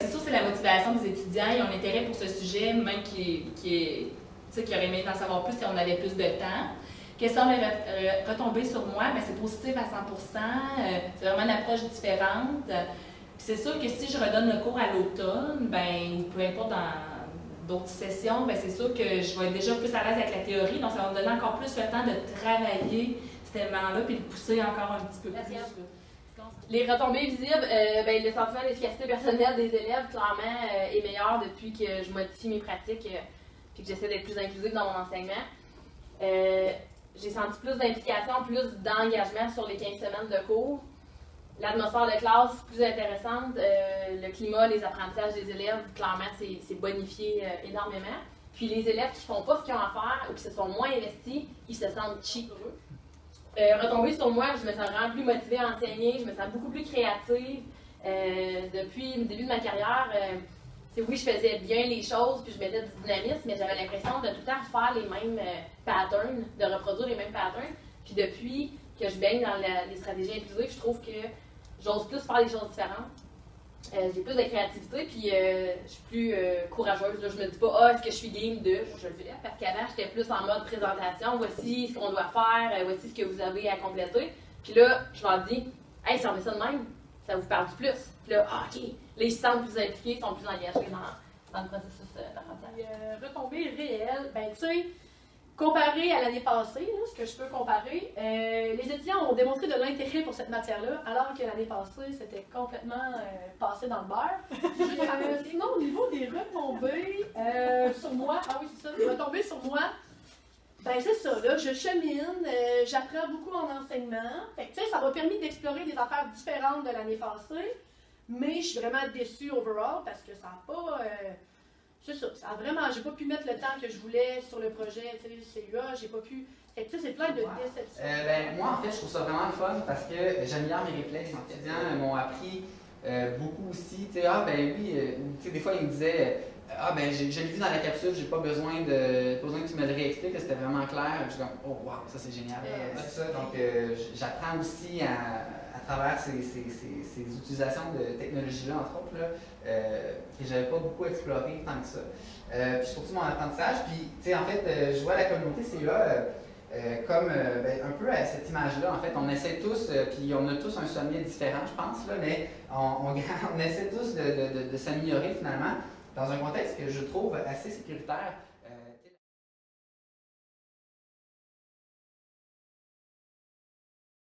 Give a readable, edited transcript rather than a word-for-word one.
C'est sûr, c'est la motivation des étudiants. Ils ont l'intérêt pour ce sujet, même qui aurait aimé en savoir plus si on avait plus de temps. Question de retomber sur moi, ben, c'est positif à 100%. C'est vraiment une approche différente. C'est sûr que si je redonne le cours à l'automne, ben, ou peu importe dans d'autres sessions, ben, c'est sûr que je vais être déjà plus à l'aise avec la théorie. Donc, ça va me donner encore plus le temps de travailler cet élément-là puis de pousser encore un petit peu plus. Les retombées visibles, ben, le sentiment d'efficacité personnelle des élèves, clairement, est meilleur depuis que je modifie mes pratiques et que j'essaie d'être plus inclusive dans mon enseignement. J'ai senti plus d'implication, plus d'engagement sur les 15 semaines de cours. L'atmosphère de classe plus intéressante, le climat, les apprentissages des élèves, clairement, c'est bonifié énormément. Puis les élèves qui ne font pas ce qu'ils ont à faire ou qui se sont moins investis, ils se sentent cheap. Retomber sur moi, je me sens vraiment plus motivée à enseigner, je me sens beaucoup plus créative. Depuis le début de ma carrière, oui, je faisais bien les choses, puis je mettais du dynamisme, mais j'avais l'impression de tout le temps faire les mêmes patterns, de reproduire les mêmes patterns. Puis depuis que je baigne dans les stratégies inclusives, je trouve que j'ose plus faire des choses différentes. J'ai plus de créativité, puis je suis plus courageuse. Là, je me dis pas, ah, est-ce que je suis game de. Je le fais, parce qu'avant, j'étais plus en mode présentation. Voici ce qu'on doit faire, voici ce que vous avez à compléter. Puis là, je leur dis, hey, si on fait ça de même, ça vous parle du plus. Puis là, ah, OK. Là, ils se sentent plus impliqués, ils sont plus engagés dans le processus d'apprentissage. Retombées réelles, ben, tu sais, comparé à l'année passée, là, ce que je peux comparer, les étudiants ont démontré de l'intérêt pour cette matière-là, alors que l'année passée, c'était complètement passé dans le beurre. Sinon, au niveau des retombées sur moi, ah oui, c'est ça, des retombées sur moi, ben c'est ça, là, je chemine, j'apprends beaucoup en enseignement. Fait que, tu sais, ça m'a permis d'explorer des affaires différentes de l'année passée, mais je suis vraiment déçue overall parce que ça n'a pas... c'est ça, j'ai pas pu mettre le temps que je voulais sur le projet CUA, j'ai pas pu... Fait que tu sais, c'est plein de déceptions. Ben, moi, en fait, je trouve ça vraiment le fun parce que j'améliore mes réflexes. Les étudiants m'ont appris beaucoup aussi. Tu sais, ah ben oui, tu sais, des fois, ils me disaient, ah ben, je l'ai vu dans la capsule, j'ai pas besoin que tu me le réexpliques, c'était vraiment clair. Je suis comme, oh wow, ça c'est génial. C'est ça, donc j'apprends aussi à travers ces utilisations de technologie-là, entre autres, là, que j'avais pas beaucoup exploré tant que ça. Puis je trouve mon apprentissage, puis tu sais, en fait, je vois la communauté CA comme ben, un peu à cette image-là. En fait, on essaie tous, puis on a tous un sommet différent, je pense, là, mais on essaie tous de s'améliorer finalement dans un contexte que je trouve assez sécuritaire.